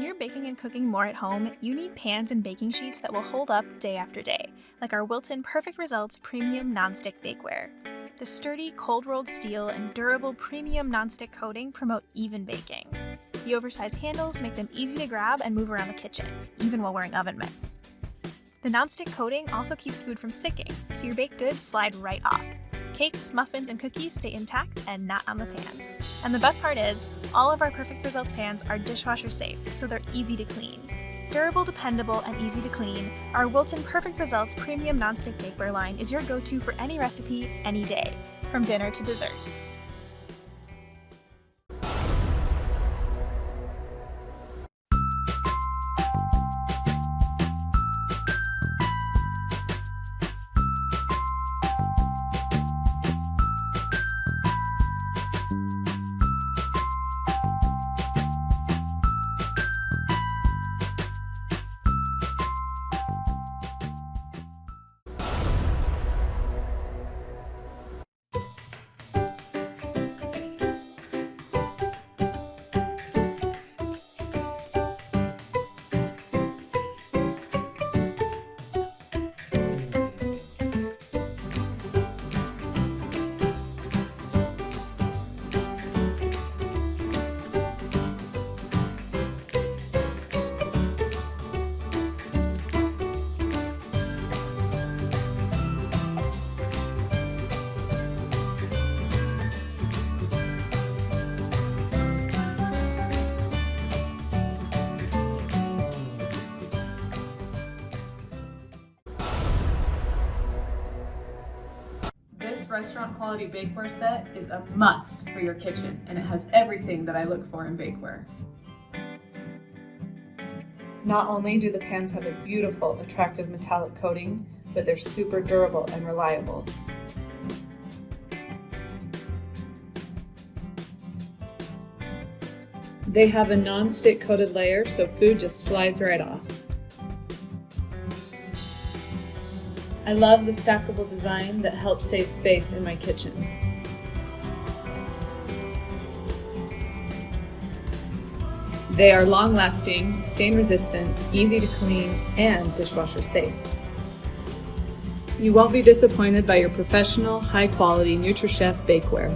you're baking and cooking more at home, you need pans and baking sheets that will hold up day after day, like our Wilton Perfect Results Premium Nonstick Bakeware. The sturdy, cold-rolled steel and durable premium nonstick coating promote even baking. The oversized handles make them easy to grab and move around the kitchen, even while wearing oven mitts. The nonstick coating also keeps food from sticking, so your baked goods slide right off. Cakes, muffins, and cookies stay intact and not on the pan. And the best part is, all of our Perfect Results pans are dishwasher safe, so they're easy to clean. Durable, dependable, and easy to clean, our Wilton Perfect Results Premium Nonstick Bakeware line is your go-to for any recipe, any day, from dinner to dessert. This restaurant quality bakeware set is a must for your kitchen, and it has everything that I look for in bakeware. Not only do the pans have a beautiful, attractive metallic coating, but they're super durable and reliable. They have a non-stick coated layer, so food just slides right off. I love the stackable design that helps save space in my kitchen. They are long-lasting, stain-resistant, easy to clean, and dishwasher safe. You won't be disappointed by your professional, high-quality Nutrichef bakeware.